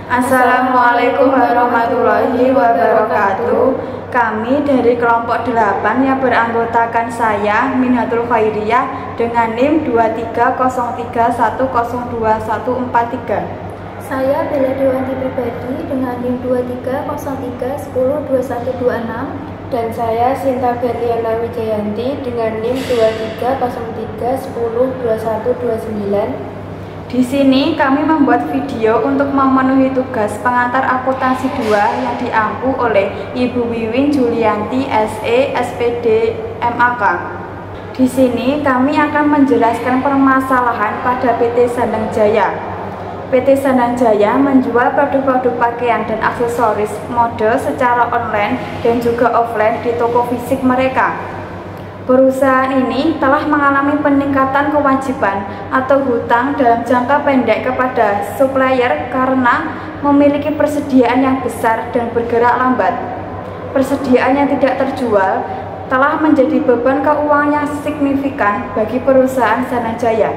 Assalamualaikum warahmatullahi wabarakatuh. Kami dari kelompok 8 yang beranggotakan saya, Minhatul Khairiyah, dengan NIM 2303102143. Saya Bella Dewanti Pribadi dengan NIM 2303102126. Dan saya Sinta Berliana Wijayanti dengan NIM 2303102129. Di sini kami membuat video untuk memenuhi tugas pengantar akuntansi 2 yang diampu oleh Ibu Wiwin Julianti SE SPD MAK. Di sini kami akan menjelaskan permasalahan pada PT Sandang Jaya. PT Sandang Jaya menjual produk-produk pakaian dan aksesoris mode secara online dan juga offline di toko fisik mereka. Perusahaan ini telah mengalami peningkatan kewajiban atau hutang dalam jangka pendek kepada supplier karena memiliki persediaan yang besar dan bergerak lambat. Persediaan yang tidak terjual telah menjadi beban keuangan yang signifikan bagi perusahaan Sandang Jaya.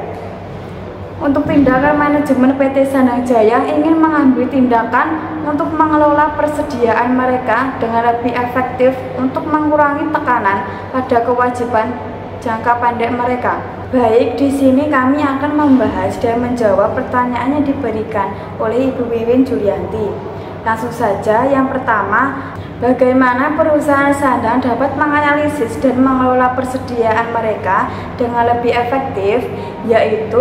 Untuk tindakan manajemen PT Sandang Jaya ingin mengambil tindakan untuk mengelola persediaan mereka dengan lebih efektif untuk mengurangi tekanan pada kewajiban jangka pendek mereka. Baik, di sini kami akan membahas dan menjawab pertanyaan yang diberikan oleh Ibu Wiwin Julianti. Langsung saja, yang pertama, bagaimana perusahaan sandang dapat menganalisis dan mengelola persediaan mereka dengan lebih efektif, yaitu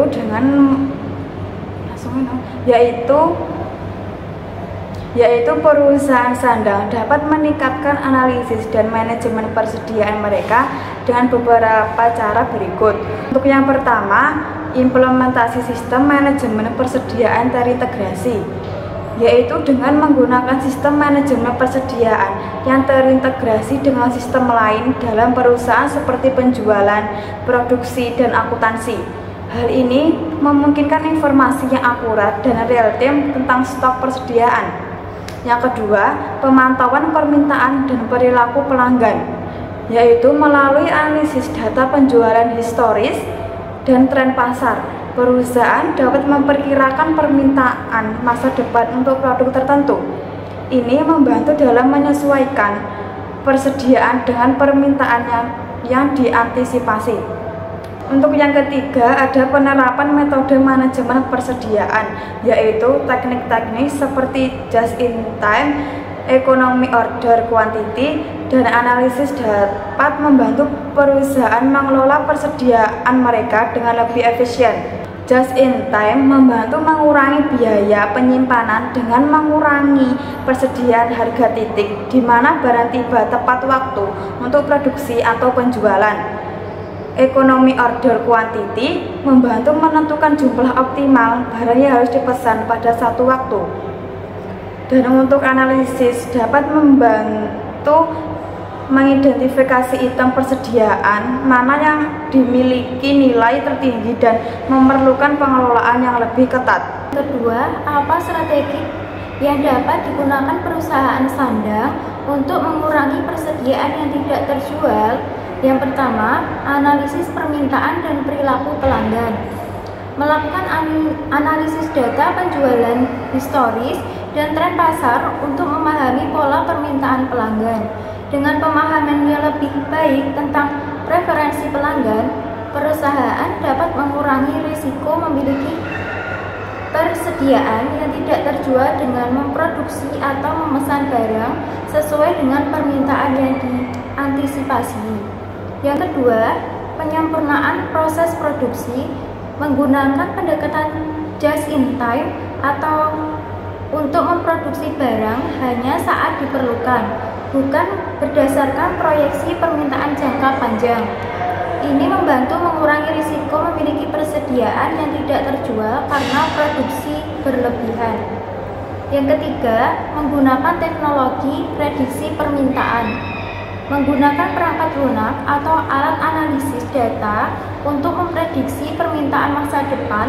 perusahaan sandang dapat meningkatkan analisis dan manajemen persediaan mereka dengan beberapa cara berikut. Untuk yang pertama, implementasi sistem manajemen persediaan terintegrasi, yaitu dengan menggunakan sistem manajemen persediaan yang terintegrasi dengan sistem lain dalam perusahaan seperti penjualan, produksi, dan akuntansi. Hal ini memungkinkan informasi yang akurat dan real time tentang stok persediaan. Yang kedua, pemantauan permintaan dan perilaku pelanggan, yaitu melalui analisis data penjualan historis dan tren pasar. Perusahaan dapat memperkirakan permintaan masa depan untuk produk tertentu. Ini membantu dalam menyesuaikan persediaan dengan permintaan yang diantisipasi. Untuk yang ketiga, ada penerapan metode manajemen persediaan, yaitu teknik-teknik seperti just in time, economy order quantity, dan analisis dapat membantu perusahaan mengelola persediaan mereka dengan lebih efisien. Just in time membantu mengurangi biaya penyimpanan dengan mengurangi persediaan harga titik, di mana barang tiba tepat waktu untuk produksi atau penjualan. Economy order quantity membantu menentukan jumlah optimal barang yang harus dipesan pada satu waktu. Dan untuk analisis dapat membantu mengidentifikasi item persediaan mana yang dimiliki nilai tertinggi dan memerlukan pengelolaan yang lebih ketat. Kedua, apa strategi yang dapat digunakan perusahaan sandang untuk mengurangi persediaan yang tidak terjual? Yang pertama, analisis permintaan dan perilaku pelanggan. Melakukan analisis data penjualan historis dan tren pasar untuk memahami pola permintaan pelanggan. Dengan pemahaman yang lebih baik tentang preferensi pelanggan, perusahaan dapat mengurangi risiko memiliki persediaan yang tidak terjual dengan memproduksi atau memesan barang sesuai dengan permintaan yang diantisipasi. Yang kedua, penyempurnaan proses produksi menggunakan pendekatan just in time atau untuk memproduksi barang hanya saat diperlukan, bukan berdasarkan proyeksi permintaan jangka panjang. Ini membantu mengurangi risiko memiliki persediaan yang tidak terjual karena produksi berlebihan. Yang ketiga, menggunakan teknologi prediksi permintaan. Menggunakan perangkat lunak atau alat analisis data untuk memprediksi permintaan masa depan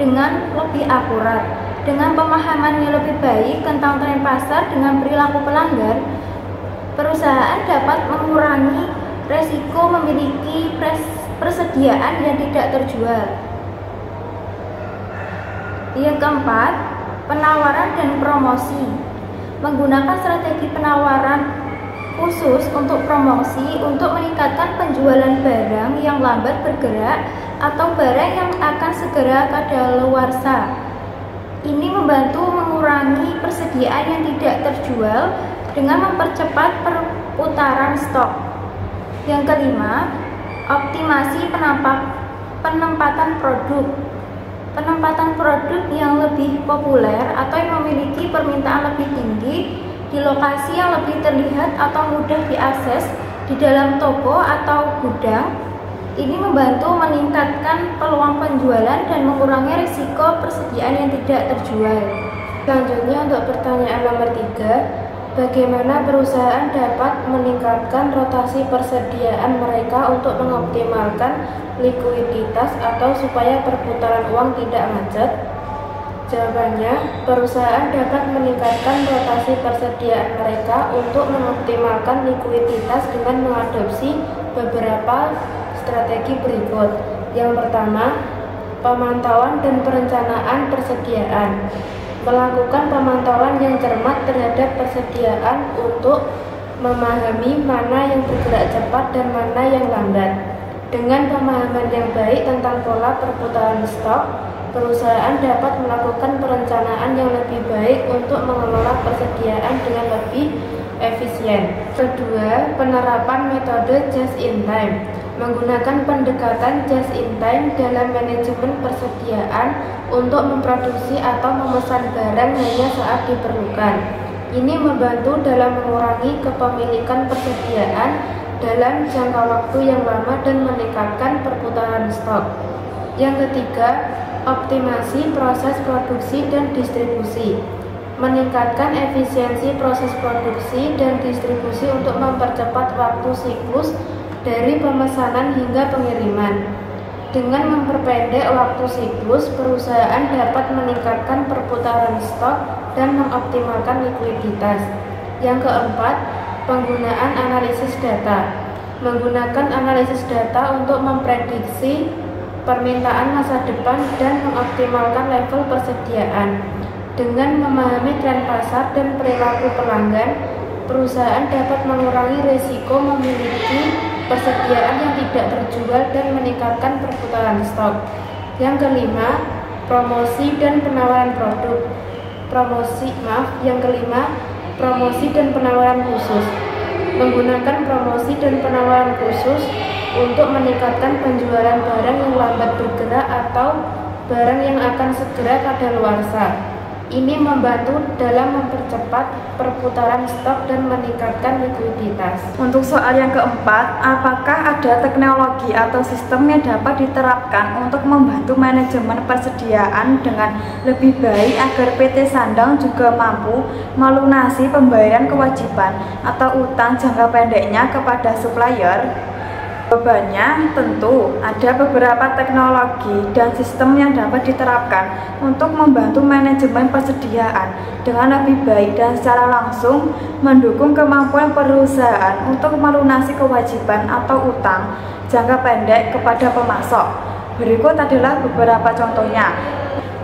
dengan lebih akurat. Dengan pemahaman yang lebih baik tentang tren pasar dengan perilaku pelanggan, perusahaan dapat mengurangi resiko memiliki persediaan yang tidak terjual. Yang keempat, penawaran dan promosi. Menggunakan strategi penawaran khusus untuk promosi untuk meningkatkan penjualan barang yang lambat bergerak atau barang yang akan segera kadaluarsa. Ini membantu mengurangi persediaan yang tidak terjual dengan mempercepat perputaran stok. Yang kelima, optimasi penempatan produk. Penempatan produk yang lebih populer atau yang memiliki permintaan lebih tinggi di lokasi yang lebih terlihat atau mudah diakses di dalam toko atau gudang. Ini membantu meningkatkan peluang penjualan dan mengurangi risiko persediaan yang tidak terjual. Selanjutnya untuk pertanyaan nomor 3, bagaimana perusahaan dapat meningkatkan rotasi persediaan mereka untuk mengoptimalkan likuiditas atau supaya perputaran uang tidak macet? Jawabannya, perusahaan dapat meningkatkan rotasi persediaan mereka untuk mengoptimalkan likuiditas dengan mengadopsi beberapa strategi berikut. Yang pertama, pemantauan dan perencanaan persediaan. Melakukan pemantauan yang cermat terhadap persediaan untuk memahami mana yang bergerak cepat dan mana yang lambat. Dengan pemahaman yang baik tentang pola perputaran stok, perusahaan dapat melakukan perencanaan yang lebih baik untuk mengelola persediaan dengan lebih efisien. Kedua, penerapan metode just in time. Menggunakan pendekatan just in time dalam manajemen persediaan untuk memproduksi atau memesan barang hanya saat diperlukan. Ini membantu dalam mengurangi kepemilikan persediaan dalam jangka waktu yang lama dan meningkatkan perputaran stok. Yang ketiga, optimasi proses produksi dan distribusi. Meningkatkan efisiensi proses produksi dan distribusi untuk mempercepat waktu siklus dari pemesanan hingga pengiriman. Dengan memperpendek waktu siklus, perusahaan dapat meningkatkan perputaran stok dan mengoptimalkan likuiditas. Yang keempat, penggunaan analisis data. Menggunakan analisis data untuk memprediksi permintaan masa depan dan mengoptimalkan level persediaan. Dengan memahami tren pasar dan perilaku pelanggan, perusahaan dapat mengurangi risiko memiliki persediaan yang tidak terjual dan meningkatkan perputaran stok. Yang kelima, promosi dan penawaran produk. Promosi dan penawaran khusus. Menggunakan promosi dan penawaran khusus untuk meningkatkan penjualan barang yang lambat bergerak atau barang yang akan segera kadaluarsa. Ini membantu dalam mempercepat perputaran stok dan meningkatkan likuiditas. Untuk soal yang keempat, apakah ada teknologi atau sistem yang dapat diterapkan untuk membantu manajemen persediaan dengan lebih baik agar PT Sandang juga mampu melunasi pembayaran kewajiban atau utang jangka pendeknya kepada supplier? Jawabannya tentu ada beberapa teknologi dan sistem yang dapat diterapkan untuk membantu manajemen persediaan dengan lebih baik dan secara langsung mendukung kemampuan perusahaan untuk melunasi kewajiban atau utang jangka pendek kepada pemasok. Berikut adalah beberapa contohnya.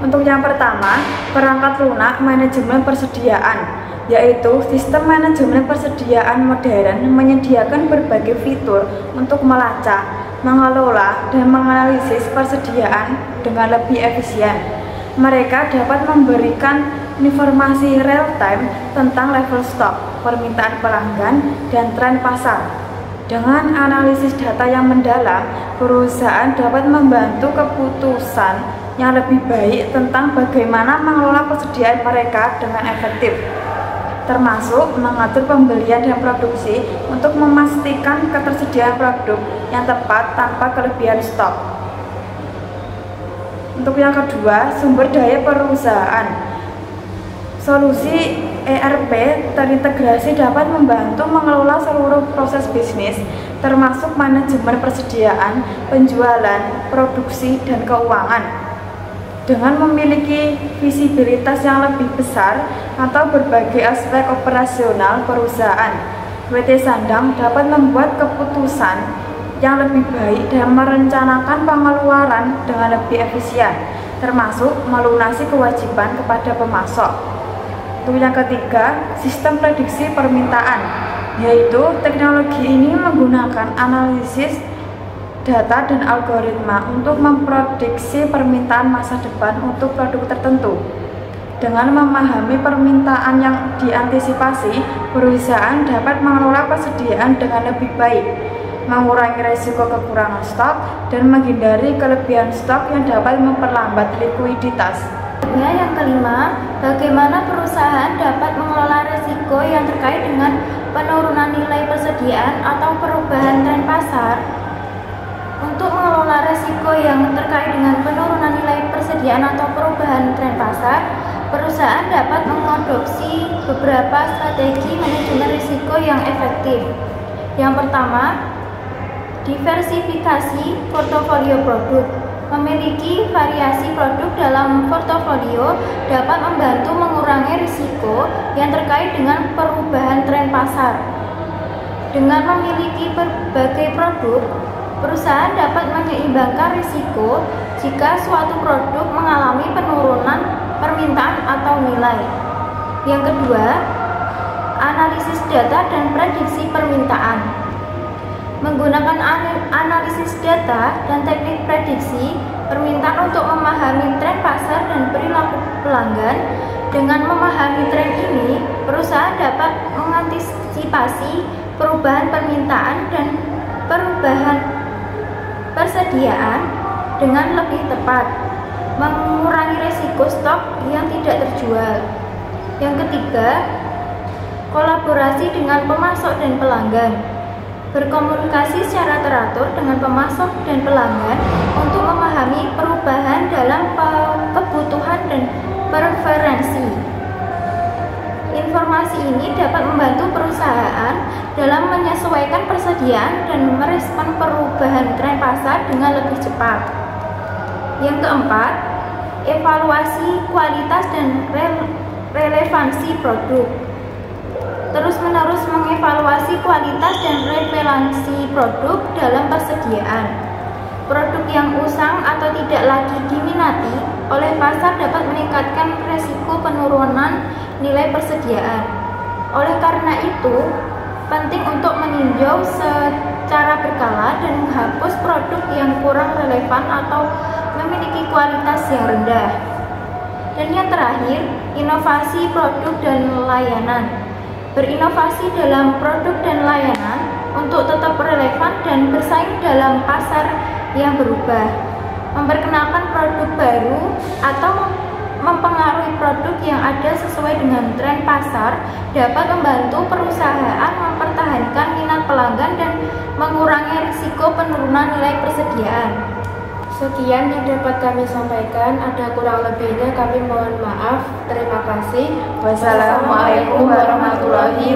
Untuk yang pertama, perangkat lunak manajemen persediaan, yaitu sistem manajemen persediaan modern menyediakan berbagai fitur untuk melacak, mengelola, dan menganalisis persediaan dengan lebih efisien. Mereka dapat memberikan informasi real-time tentang level stok, permintaan pelanggan, dan tren pasar. Dengan analisis data yang mendalam, perusahaan dapat membantu keputusan yang lebih baik tentang bagaimana mengelola persediaan mereka dengan efektif, termasuk mengatur pembelian dan produksi untuk memastikan ketersediaan produk yang tepat tanpa kelebihan stok. Untuk yang kedua, sumber daya perusahaan. Solusi ERP terintegrasi dapat membantu mengelola seluruh proses bisnis, termasuk manajemen persediaan, penjualan, produksi, dan keuangan. Dengan memiliki visibilitas yang lebih besar atau berbagai aspek operasional perusahaan, PT Sandang dapat membuat keputusan yang lebih baik dan merencanakan pengeluaran dengan lebih efisien. termasuk melunasi kewajiban kepada pemasok. Untuk yang ketiga, sistem prediksi permintaan, yaitu teknologi ini menggunakan analisis data dan algoritma untuk memprediksi permintaan masa depan untuk produk tertentu. Dengan memahami permintaan yang diantisipasi, perusahaan dapat mengelola persediaan dengan lebih baik, mengurangi risiko kekurangan stok, dan menghindari kelebihan stok yang dapat memperlambat likuiditas. Yang kelima, bagaimana perusahaan dapat mengelola risiko yang terkait dengan penurunan nilai persediaan atau perubahan tren pasar. Untuk mengelola risiko yang terkait dengan penurunan nilai persediaan atau perubahan tren pasar, perusahaan dapat mengadopsi beberapa strategi manajemen risiko yang efektif. Yang pertama, diversifikasi portofolio produk. Memiliki variasi produk dalam portofolio dapat membantu mengurangi risiko yang terkait dengan perubahan tren pasar. Dengan memiliki berbagai produk, perusahaan dapat menyeimbangkan risiko jika suatu produk mengalami penurunan permintaan atau nilai. Yang kedua, analisis data dan prediksi permintaan. Menggunakan analisis data dan teknik prediksi permintaan untuk memahami tren pasar dan perilaku pelanggan. Dengan memahami tren ini, perusahaan dapat mengantisipasi perubahan permintaan dan perubahan persediaan dengan lebih tepat, mengurangi risiko stok yang tidak terjual. Yang ketiga, kolaborasi dengan pemasok dan pelanggan. Berkomunikasi secara teratur dengan pemasok dan pelanggan untuk memahami perubahan dalam kebutuhan dan preferensi. Informasi ini dapat membantu perusahaan dalam menyesuaikan persediaan dan merespon perubahan tren pasar dengan lebih cepat. Yang keempat, evaluasi kualitas dan relevansi produk. Terus-menerus mengevaluasi kualitas dan relevansi produk dalam persediaan. Produk yang usang atau tidak lagi diminati oleh pasar dapat meningkatkan risiko penurunan nilai persediaan. Oleh karena itu, penting untuk meninjau secara berkala dan menghapus produk yang kurang relevan atau memiliki kualitas yang rendah. Dan yang terakhir, inovasi produk dan layanan. Berinovasi dalam produk dan layanan untuk tetap relevan dan bersaing dalam pasar yang berubah. Memperkenalkan produk baru atau mempengaruhi produk yang ada sesuai dengan tren pasar dapat membantu perusahaan mempertahankan minat pelanggan dan mengurangi risiko penurunan nilai persediaan. Sekian yang dapat kami sampaikan, ada kurang lebihnya kami mohon maaf. Terima kasih. Wassalamualaikum warahmatullahi